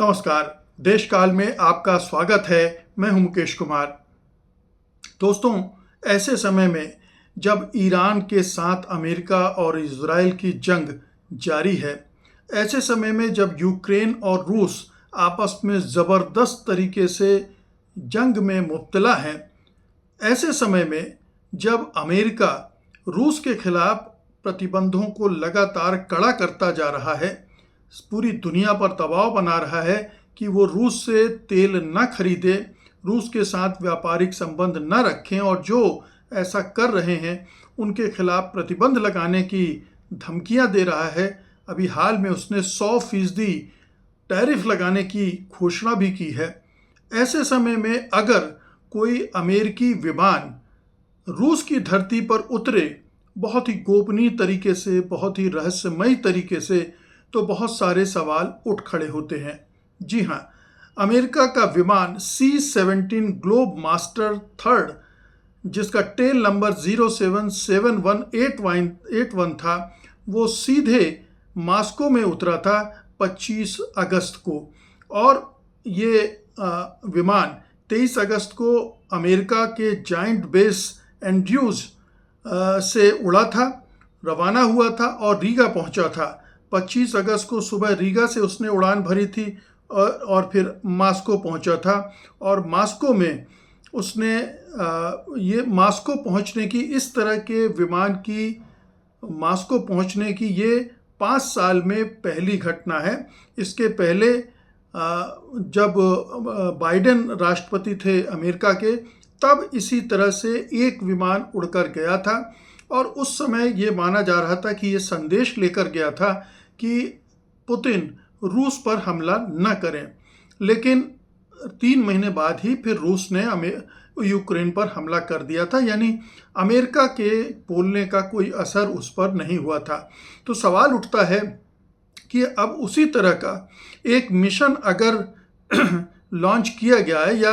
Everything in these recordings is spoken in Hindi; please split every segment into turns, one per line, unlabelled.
नमस्कार। देश काल में आपका स्वागत है। मैं हूं मुकेश कुमार। दोस्तों, ऐसे समय में जब ईरान के साथ अमेरिका और इजराइल की जंग जारी है, ऐसे समय में जब यूक्रेन और रूस आपस में ज़बरदस्त तरीके से जंग में मुब्तला हैं, ऐसे समय में जब अमेरिका रूस के खिलाफ प्रतिबंधों को लगातार कड़ा करता जा रहा है, पूरी दुनिया पर दबाव बना रहा है कि वो रूस से तेल न खरीदे, रूस के साथ व्यापारिक संबंध न रखें और जो ऐसा कर रहे हैं उनके खिलाफ प्रतिबंध लगाने की धमकियां दे रहा है। अभी हाल में उसने 100% टैरिफ लगाने की घोषणा भी की है। ऐसे समय में अगर कोई अमेरिकी विमान रूस की धरती पर उतरे, बहुत ही गोपनीय तरीके से, बहुत ही रहस्यमयी तरीके से, तो बहुत सारे सवाल उठ खड़े होते हैं। जी हाँ, अमेरिका का विमान C-17 ग्लोब मास्टर थर्ड, जिसका टेल नंबर 077181 था, वो सीधे मॉस्को में उतरा था 25 अगस्त को। और ये विमान 23 अगस्त को अमेरिका के जायंट बेस एंड्रयूज से उड़ा था, रवाना हुआ था और रीगा पहुंचा था। 25 अगस्त को सुबह रीगा से उसने उड़ान भरी थी और फिर मॉस्को पहुंचा था। और मॉस्को में उसने ये मॉस्को पहुंचने की, इस तरह के विमान की मॉस्को पहुंचने की ये 5 साल में पहली घटना है। इसके पहले जब बाइडेन राष्ट्रपति थे अमेरिका के, तब इसी तरह से एक विमान उड़कर गया था और उस समय ये माना जा रहा था कि ये संदेश लेकर गया था कि पुतिन रूस पर हमला न करें। लेकिन 3 महीने बाद ही फिर रूस ने यूक्रेन पर हमला कर दिया था, यानी अमेरिका के बोलने का कोई असर उस पर नहीं हुआ था। तो सवाल उठता है कि अब उसी तरह का एक मिशन अगर लॉन्च किया गया है या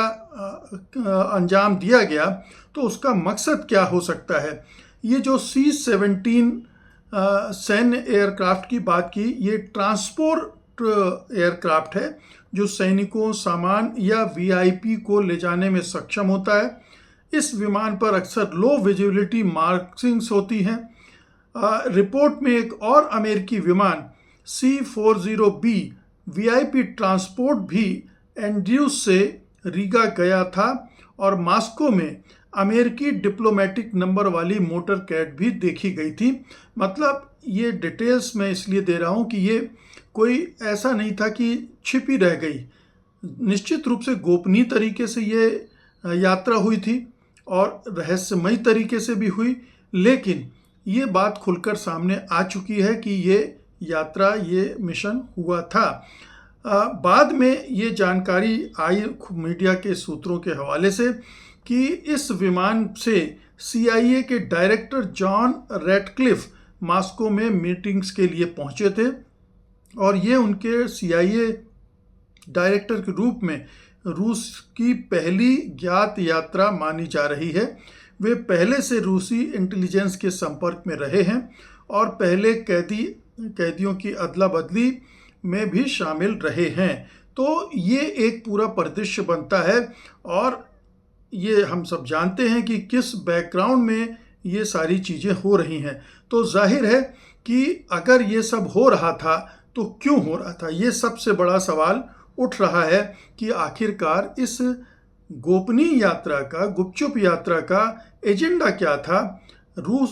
अंजाम दिया गया, तो उसका मकसद क्या हो सकता है। ये जो C-17 सैन्य एयरक्राफ्ट की बात की, ये ट्रांसपोर्ट एयरक्राफ्ट है जो सैनिकों, सामान या VIP को ले जाने में सक्षम होता है। इस विमान पर अक्सर लो विजिबिलिटी मार्किंग्स होती हैं। रिपोर्ट में एक और अमेरिकी विमान C-40B VIP ट्रांसपोर्ट भी एंड्रयूज से रीगा गया था और मॉस्को में अमेरिकी डिप्लोमेटिक नंबर वाली मोटर कैट भी देखी गई थी। मतलब ये डिटेल्स मैं इसलिए दे रहा हूँ कि ये कोई ऐसा नहीं था कि छिपी रह गई। निश्चित रूप से गोपनीय तरीके से ये यात्रा हुई थी और रहस्यमयी तरीके से भी हुई, लेकिन ये बात खुलकर सामने आ चुकी है कि ये यात्रा, ये मिशन हुआ था। बाद में ये जानकारी आई मीडिया के सूत्रों के हवाले से कि इस विमान से CIA के डायरेक्टर जॉन रैटक्लिफ मॉस्को में मीटिंग्स के लिए पहुंचे थे और ये उनके CIA डायरेक्टर के रूप में रूस की पहली ज्ञात यात्रा मानी जा रही है। वे पहले से रूसी इंटेलिजेंस के संपर्क में रहे हैं और पहले कैदियों की अदला बदली में भी शामिल रहे हैं। तो ये एक पूरा परिदृश्य बनता है और ये हम सब जानते हैं कि किस बैकग्राउंड में ये सारी चीज़ें हो रही हैं। तो जाहिर है कि अगर ये सब हो रहा था तो क्यों हो रहा था, ये सबसे बड़ा सवाल उठ रहा है कि आखिरकार इस गोपनीय यात्रा का, गुपचुप यात्रा का एजेंडा क्या था। रूस,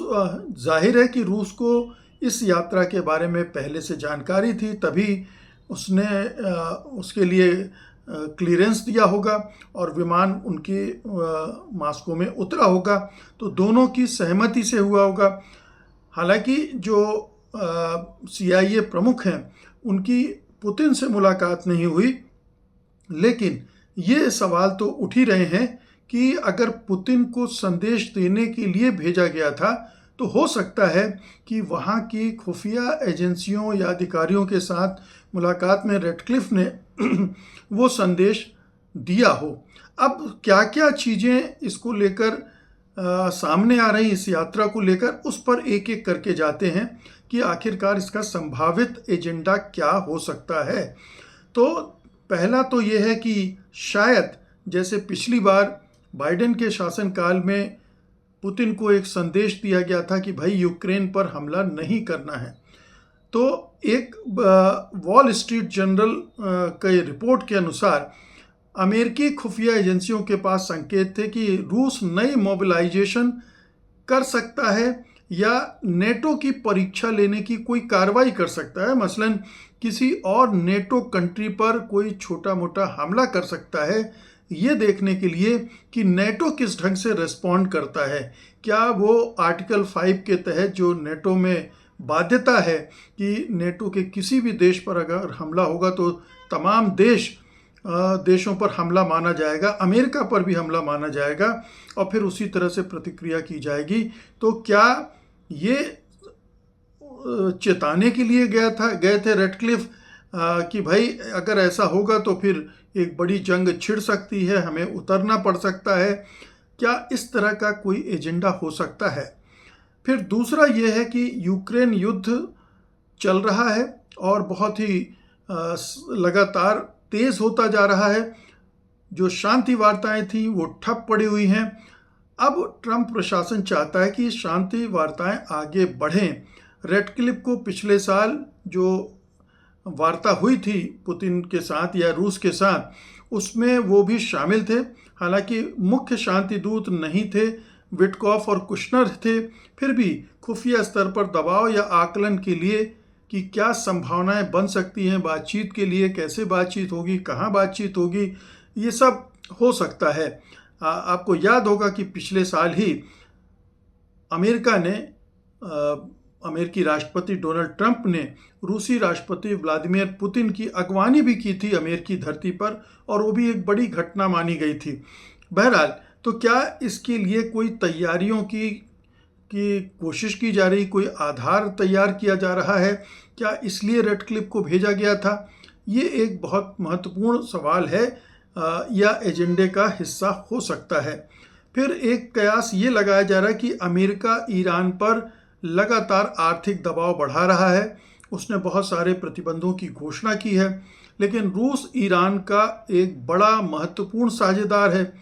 जाहिर है कि रूस को इस यात्रा के बारे में पहले से जानकारी थी, तभी उसने उसके लिए क्लियरेंस दिया होगा और विमान उनके मॉस्को में उतरा होगा, तो दोनों की सहमति से हुआ होगा। हालांकि जो CIA प्रमुख हैं उनकी पुतिन से मुलाकात नहीं हुई, लेकिन ये सवाल तो उठ ही रहे हैं कि अगर पुतिन को संदेश देने के लिए भेजा गया था तो हो सकता है कि वहाँ की खुफिया एजेंसियों या अधिकारियों के साथ मुलाकात में रैटक्लिफ ने वो संदेश दिया हो। अब क्या क्या चीज़ें इसको लेकर सामने आ रही, इस यात्रा को लेकर, उस पर एक एक करके जाते हैं कि आखिरकार इसका संभावित एजेंडा क्या हो सकता है। तो पहला तो ये है कि शायद जैसे पिछली बार बाइडेन के शासनकाल में पुतिन को एक संदेश दिया गया था कि भाई यूक्रेन पर हमला नहीं करना है, तो एक वॉल स्ट्रीट जर्नल के रिपोर्ट के अनुसार अमेरिकी खुफिया एजेंसियों के पास संकेत थे कि रूस नई मोबिलाइजेशन कर सकता है या नेटो की परीक्षा लेने की कोई कार्रवाई कर सकता है। मसलन किसी और नेटो कंट्री पर कोई छोटा मोटा हमला कर सकता है, ये देखने के लिए कि नेटो किस ढंग से रिस्पॉन्ड करता है। क्या वो आर्टिकल 5 के तहत जो नेटो में बाध्यता है कि नेटो के किसी भी देश पर अगर हमला होगा तो तमाम देशों पर हमला माना जाएगा, अमेरिका पर भी हमला माना जाएगा और फिर उसी तरह से प्रतिक्रिया की जाएगी। तो क्या ये चेताने के लिए गए थे रेडक्लिफ कि भाई अगर ऐसा होगा तो फिर एक बड़ी जंग छिड़ सकती है, हमें उतरना पड़ सकता है? क्या इस तरह का कोई एजेंडा हो सकता है? फिर दूसरा ये है कि यूक्रेन युद्ध चल रहा है और बहुत ही लगातार तेज़ होता जा रहा है। जो शांति वार्ताएं थी वो ठप पड़ी हुई हैं। अब ट्रंप प्रशासन चाहता है कि शांति वार्ताएं आगे बढ़ें। रेडक्लिफ को पिछले साल जो वार्ता हुई थी पुतिन के साथ या रूस के साथ, उसमें वो भी शामिल थे। हालांकि मुख्य शांति दूत नहीं थे, विटकॉफ और कुशनर थे, फिर भी खुफिया स्तर पर दबाव या आकलन के लिए कि क्या संभावनाएं बन सकती हैं बातचीत के लिए, कैसे बातचीत होगी, कहाँ बातचीत होगी, ये सब हो सकता है। आपको याद होगा कि पिछले साल ही अमेरिका ने अमेरिकी राष्ट्रपति डोनाल्ड ट्रंप ने रूसी राष्ट्रपति व्लादिमीर पुतिन की अगवानी भी की थी अमेरिकी धरती पर, और वो भी एक बड़ी घटना मानी गई थी। बहरहाल, तो क्या इसके लिए कोई तैयारियों की कोशिश की जा रही, कोई आधार तैयार किया जा रहा है? क्या इसलिए रेडक्लिफ को भेजा गया था? ये एक बहुत महत्वपूर्ण सवाल है या एजेंडे का हिस्सा हो सकता है। फिर एक कयास ये लगाया जा रहा है कि अमेरिका ईरान पर लगातार आर्थिक दबाव बढ़ा रहा है। उसने बहुत सारे प्रतिबंधों की घोषणा की है, लेकिन रूस ईरान का एक बड़ा महत्वपूर्ण साझेदार है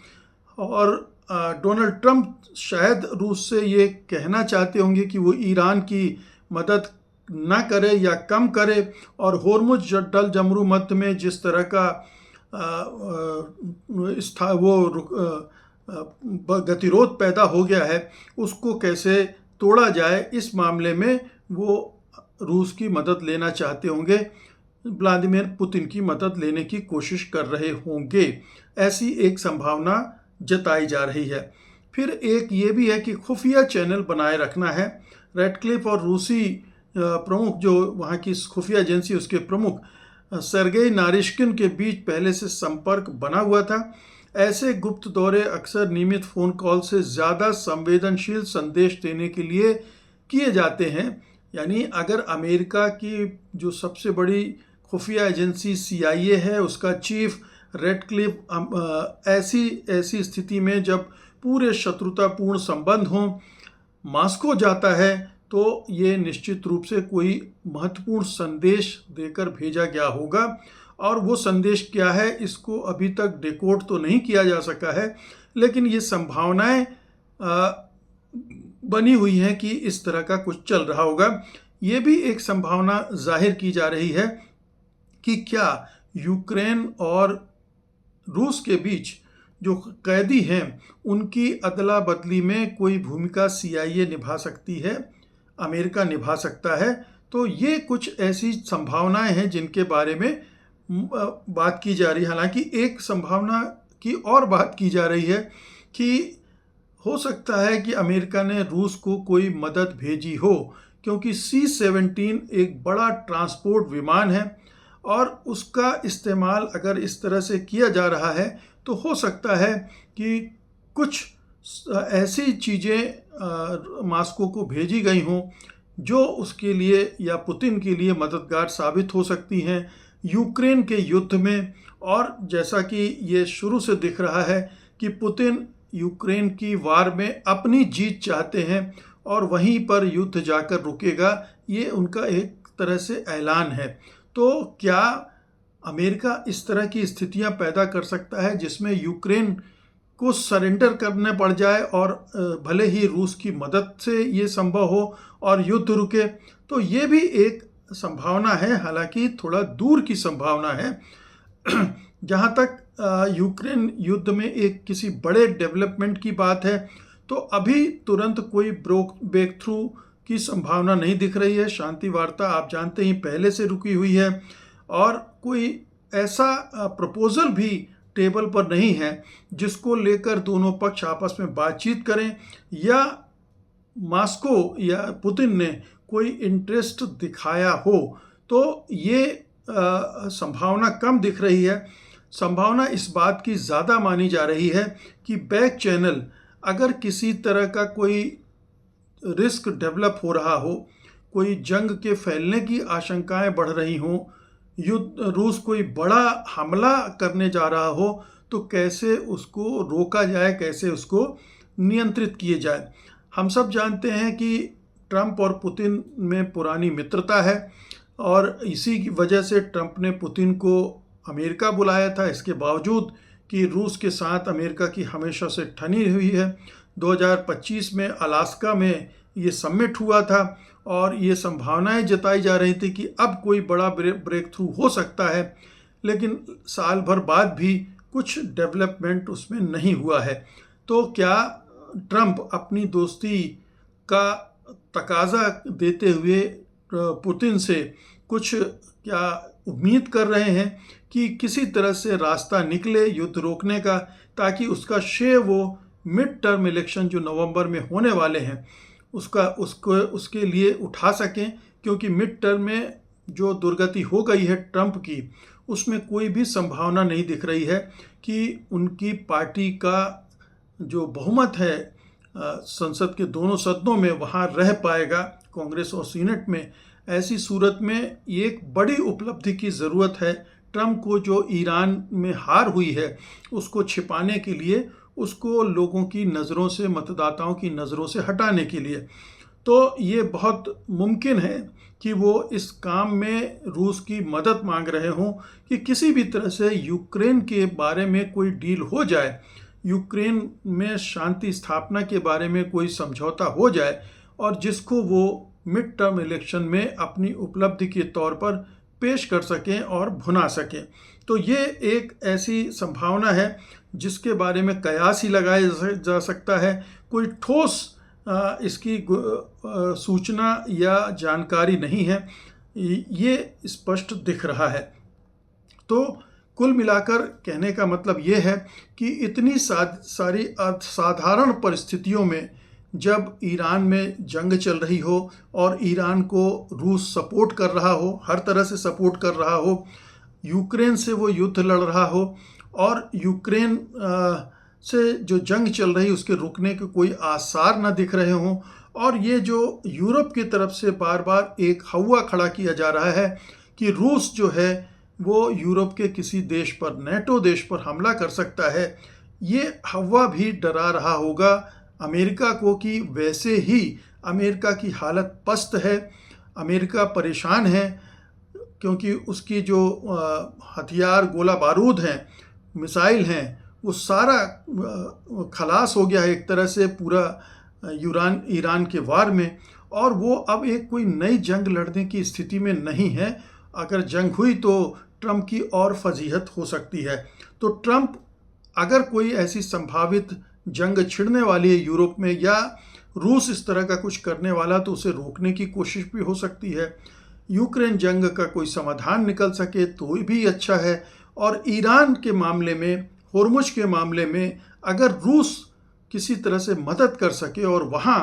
और डोनाल्ड ट्रंप शायद रूस से ये कहना चाहते होंगे कि वो ईरान की मदद ना करे या कम करे, और होर्मुज डल जमरू मध्य में जिस तरह का गतिरोध पैदा हो गया है उसको कैसे तोड़ा जाए, इस मामले में वो रूस की मदद लेना चाहते होंगे, व्लादिमीर पुतिन की मदद लेने की कोशिश कर रहे होंगे, ऐसी एक संभावना जताई जा रही है। फिर एक ये भी है कि खुफिया चैनल बनाए रखना है। रेडक्लिफ और रूसी प्रमुख, जो वहाँ की खुफिया एजेंसी, उसके प्रमुख सर्गेई नारिश्किन के बीच पहले से संपर्क बना हुआ था। ऐसे गुप्त दौरे अक्सर नियमित फ़ोन कॉल से ज़्यादा संवेदनशील संदेश देने के लिए किए जाते हैं। यानी अगर अमेरिका की जो सबसे बड़ी खुफिया एजेंसी CIA है, उसका चीफ रेडक्लिफ ऐसी स्थिति में जब पूरे शत्रुतापूर्ण संबंध हों मास्को जाता है, तो ये निश्चित रूप से कोई महत्वपूर्ण संदेश देकर भेजा गया होगा। और वो संदेश क्या है, इसको अभी तक डिकोड तो नहीं किया जा सका है, लेकिन ये संभावनाएं बनी हुई हैं कि इस तरह का कुछ चल रहा होगा। ये भी एक संभावना जाहिर की जा रही है कि क्या यूक्रेन और रूस के बीच जो कैदी हैं उनकी अदला बदली में कोई भूमिका CIA निभा सकती है, अमेरिका निभा सकता है। तो ये कुछ ऐसी संभावनाएं हैं जिनके बारे में बात की जा रही है। हालांकि एक संभावना की और बात की जा रही है कि हो सकता है कि अमेरिका ने रूस को कोई मदद भेजी हो, क्योंकि C-17 एक बड़ा ट्रांसपोर्ट विमान है और उसका इस्तेमाल अगर इस तरह से किया जा रहा है तो हो सकता है कि कुछ ऐसी चीज़ें मास्को को भेजी गई हों जो उसके लिए या पुतिन के लिए मददगार साबित हो सकती हैं यूक्रेन के युद्ध में। और जैसा कि ये शुरू से दिख रहा है कि पुतिन यूक्रेन की वार में अपनी जीत चाहते हैं और वहीं पर युद्ध जाकर रुकेगा, ये उनका एक तरह से ऐलान है। तो क्या अमेरिका इस तरह की स्थितियां पैदा कर सकता है जिसमें यूक्रेन को सरेंडर करने पड़ जाए और भले ही रूस की मदद से ये संभव हो और युद्ध रुके, तो ये भी एक संभावना है, हालांकि थोड़ा दूर की संभावना है। जहाँ तक यूक्रेन युद्ध में एक किसी बड़े डेवलपमेंट की बात है, तो अभी तुरंत कोई ब्रेक थ्रू की संभावना नहीं दिख रही है। शांति वार्ता आप जानते ही पहले से रुकी हुई है और कोई ऐसा प्रपोजल भी टेबल पर नहीं है जिसको लेकर दोनों पक्ष आपस में बातचीत करें या मॉस्को या पुतिन ने कोई इंटरेस्ट दिखाया हो। तो ये संभावना कम दिख रही है। संभावना इस बात की ज़्यादा मानी जा रही है कि बैक चैनल अगर किसी तरह का कोई रिस्क डेवलप हो रहा हो, कोई जंग के फैलने की आशंकाएं बढ़ रही हों, रूस कोई बड़ा हमला करने जा रहा हो, तो कैसे उसको रोका जाए, कैसे उसको नियंत्रित किए जाए। हम सब जानते हैं कि ट्रंप और पुतिन में पुरानी मित्रता है और इसी की वजह से ट्रंप ने पुतिन को अमेरिका बुलाया था, इसके बावजूद कि रूस के साथ अमेरिका की हमेशा से ठनी हुई है। 2025 में अलास्का में ये समिट हुआ था और ये संभावनाएं जताई जा रही थी कि अब कोई बड़ा ब्रेक थ्रू हो सकता है, लेकिन साल भर बाद भी कुछ डेवलपमेंट उसमें नहीं हुआ है। तो क्या ट्रंप अपनी दोस्ती का तकाजा देते हुए पुतिन से कुछ क्या उम्मीद कर रहे हैं कि किसी तरह से रास्ता निकले युद्ध रोकने का, ताकि उसका श्रेय वो मिड टर्म इलेक्शन जो नवंबर में होने वाले हैं उसके लिए उठा सकें, क्योंकि मिड टर्म में जो दुर्गति हो गई है ट्रंप की, उसमें कोई भी संभावना नहीं दिख रही है कि उनकी पार्टी का जो बहुमत है संसद के दोनों सदनों में वहाँ रह पाएगा, कांग्रेस और सीनेट में। ऐसी सूरत में एक बड़ी उपलब्धि की ज़रूरत है ट्रंप को, जो ईरान में हार हुई है उसको छिपाने के लिए, उसको लोगों की नज़रों से, मतदाताओं की नज़रों से हटाने के लिए। तो ये बहुत मुमकिन है कि वो इस काम में रूस की मदद मांग रहे हों कि किसी भी तरह से यूक्रेन के बारे में कोई डील हो जाए, यूक्रेन में शांति स्थापना के बारे में कोई समझौता हो जाए और जिसको वो मिड टर्म इलेक्शन में अपनी उपलब्धि के तौर पर पेश कर सकें और भुना सकें। तो ये एक ऐसी संभावना है जिसके बारे में कयास ही लगाया जा सकता है। कोई ठोस इसकी सूचना या जानकारी नहीं है, ये स्पष्ट दिख रहा है। तो कुल मिलाकर कहने का मतलब ये है कि इतनी सारी असाधारण परिस्थितियों में जब ईरान में जंग चल रही हो और ईरान को रूस सपोर्ट कर रहा हो, हर तरह से सपोर्ट कर रहा हो, यूक्रेन से वो युद्ध लड़ रहा हो और यूक्रेन से जो जंग चल रही उसके रुकने के कोई आसार न दिख रहे हों, और ये जो यूरोप की तरफ से बार बार एक हवा खड़ा किया जा रहा है कि रूस जो है वो यूरोप के किसी देश पर, नेटो देश पर हमला कर सकता है, ये हवा भी डरा रहा होगा अमेरिका को कि वैसे ही अमेरिका की हालत पस्त है, अमेरिका परेशान है, क्योंकि उसकी जो हथियार, गोला बारूद हैं, मिसाइल हैं, वो सारा खलास हो गया है एक तरह से पूरा ईरान के वार में, और वो अब एक कोई नई जंग लड़ने की स्थिति में नहीं है। अगर जंग हुई तो ट्रंप की और फजीहत हो सकती है। तो ट्रंप अगर कोई ऐसी संभावित जंग छिड़ने वाली है यूरोप में या रूस इस तरह का कुछ करने वाला, तो उसे रोकने की कोशिश भी हो सकती है। यूक्रेन जंग का कोई समाधान निकल सके तो भी अच्छा है। और ईरान के मामले में, होर्मुज के मामले में अगर रूस किसी तरह से मदद कर सके और वहाँ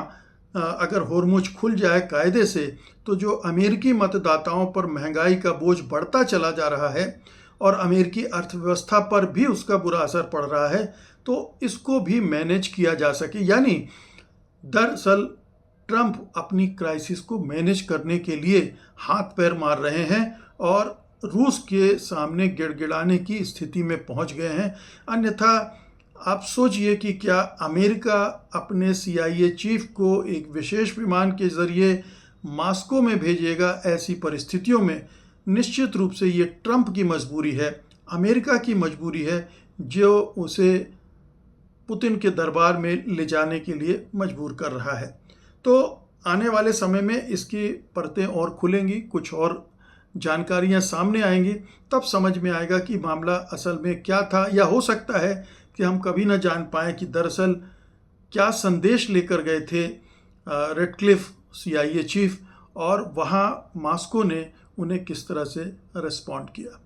अगर होर्मुज खुल जाए कायदे से, तो जो अमेरिकी मतदाताओं पर महंगाई का बोझ बढ़ता चला जा रहा है और अमेरिकी अर्थव्यवस्था पर भी उसका बुरा असर पड़ रहा है, तो इसको भी मैनेज किया जा सके। यानी दरअसल ट्रंप अपनी क्राइसिस को मैनेज करने के लिए हाथ पैर मार रहे हैं और रूस के सामने गिड़गिड़ाने की स्थिति में पहुंच गए हैं। अन्यथा आप सोचिए कि क्या अमेरिका अपने CIA चीफ को एक विशेष विमान के ज़रिए मॉस्को में भेजेगा ऐसी परिस्थितियों में निश्चित रूप से ये ट्रंप की मजबूरी है, अमेरिका की मजबूरी है, जो उसे पुतिन के दरबार में ले जाने के लिए मजबूर कर रहा है। तो आने वाले समय में इसकी परतें और खुलेंगी, कुछ और जानकारियां सामने आएंगी, तब समझ में आएगा कि मामला असल में क्या था, या हो सकता है कि हम कभी ना जान पाएँ कि दरअसल क्या संदेश लेकर गए थे रेडक्लिफ CIA चीफ, और वहाँ मॉस्को ने उन्हें किस तरह से रिस्पॉन्ड किया।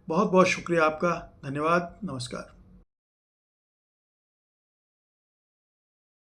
बहुत बहुत शुक्रिया आपका, धन्यवाद, नमस्कार।